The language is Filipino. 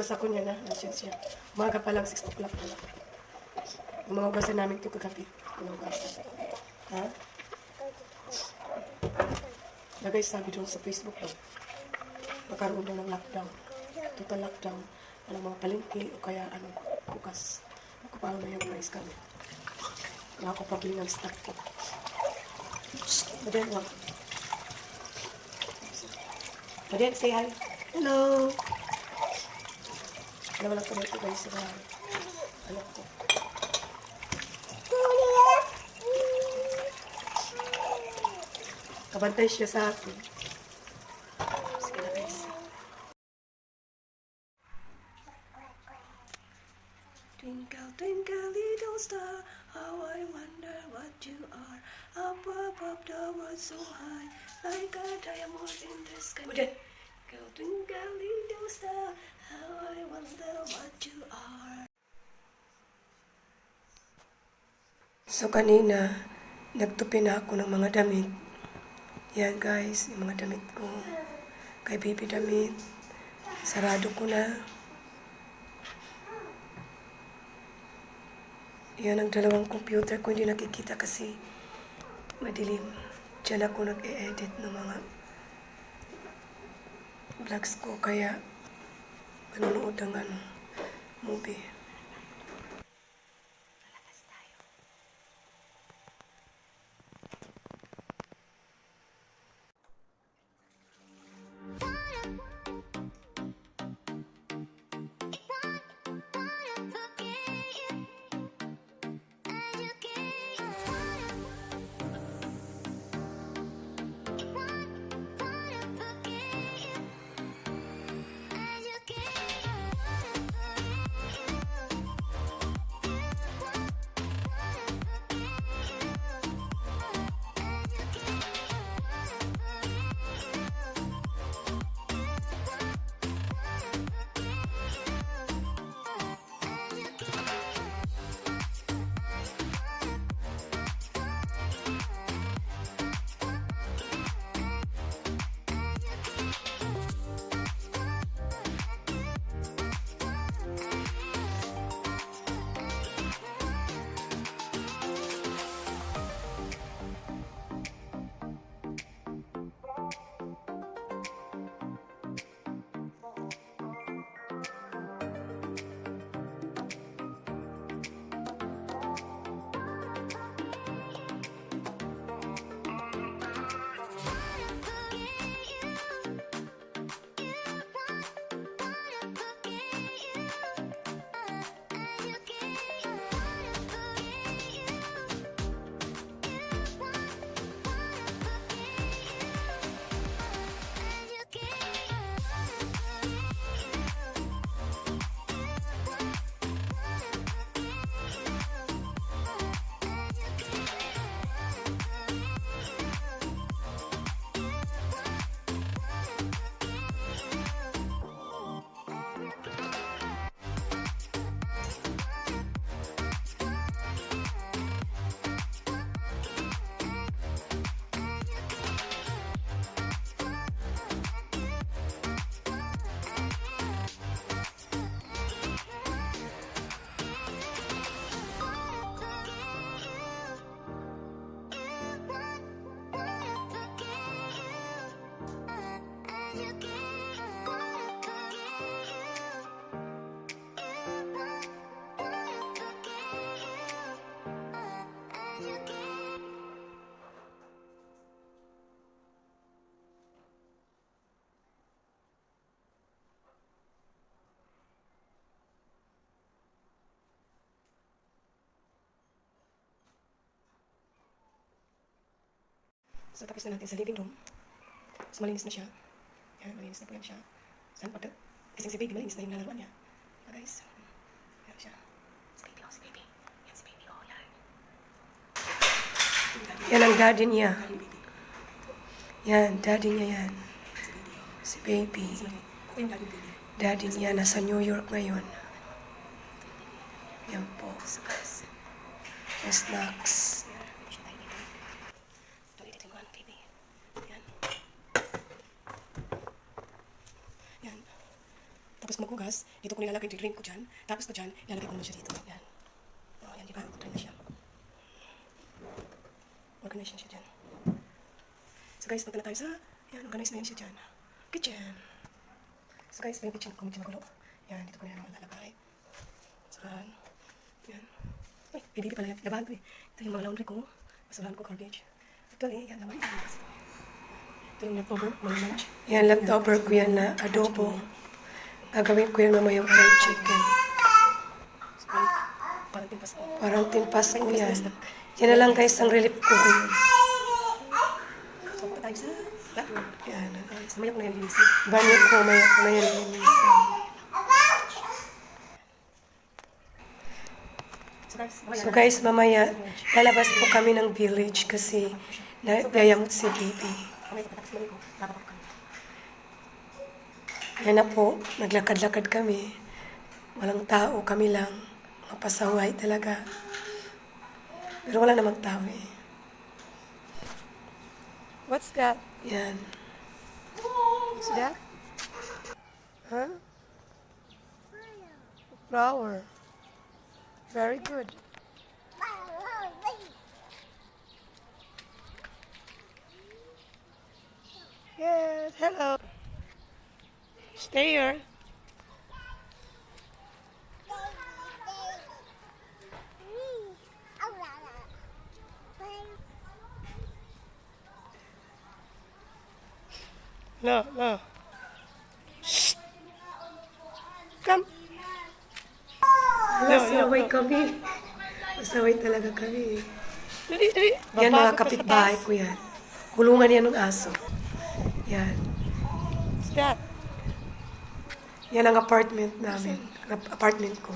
Hugas ako niya na. Nandiyan siya. Umaga pa lang, 6 o'clock pa lang. Yung mga hugasan namin ito kagabi. Hugasan. Ha? Na guys, sabi doon sa Facebook daw. Magkaroon daw ng lockdown. Total lockdown. Ano mga palengke o kaya ano, bukas. Ako pa na yung price kami. Kaya ako pabili ng stock ko. Maden, wag. Maden, say hi. Hello. Alam lang ko dito guys sa anak ko. Kabantay siya sa akin. Sige na guys. Twinkle, twinkle, little star, how I wonder what you are. Up above the world so high, like a diamond in the sky. Twinkle, twinkle, little star, how I wonder what you are. So kanina, nagtupi na ako ng mga damit. Yan guys, yung mga damit ko. Kay baby damit. Sarado ko na. Yan ang dalawang computer ko, hindi nakikita kasi madilim. Diyan ako nag-e-edit ng mga vlogs ko, kaya manonood ng movie. So, tapos na natin sa living room. So, malinis na siya. Yan, malinis na po yan siya. Saan pa? Kasi si baby, malinis na yung lalaruan niya. Guys, yan siya. Si baby, oh, si baby. Yan si baby, oh, yan. Yan ang daddy niya. Yan, daddy niya yan. Si baby. Daddy niya nasa New York ngayon. Yan po. Snacks. Tapos maghugas hugas. Dito ko nilalagay yung drink ko dyan. Tapos ko dyan, ilalagay ko naman siya dito. Yan. O, yan, di ba? Try na siya. Organize na siya dyan. So guys, punta na tayo sa, yan, organize na yan siya dyan. Kitchen. So guys, yung kitchen ko, medyo magulo. Yan, dito ko na yan lalagay. So, yan. Ay, baby pala yan. Labahan ko eh. Ito yung mga laundry ko. Masalahan ko garbage. Actually, yan naman. Ito yung leftover, mga lunch. Yan, leftover ko yan na adobo. Gagawin ko yan mamaya yung fried chicken. So, parang timpas ko. Parang timpas ko yan. Yan na lang guys, ang relief ko ngayon. So, punta tayo sa bathroom. Yan, guys. Mamaya ko na yan linisin. Banyo ko, mamaya ko na yan linisin. So guys, mamaya lalabas po kami ng village kasi nayayamot si baby. Yan na po, naglakad-lakad kami. Walang tao, kami lang. Mapasaway talaga. Pero wala namang tao eh. What's that? Yan. What's that? Huh? Flower. Very good. Yes, hello. Stay here. No, no. Shh. Come. Masaway kami. Masaway talaga kami. Dali. Yan mga kapitbahay ko yan. Kulungan yan ng aso. Yan. What's that? Yan ang apartment namin. Apartment ko.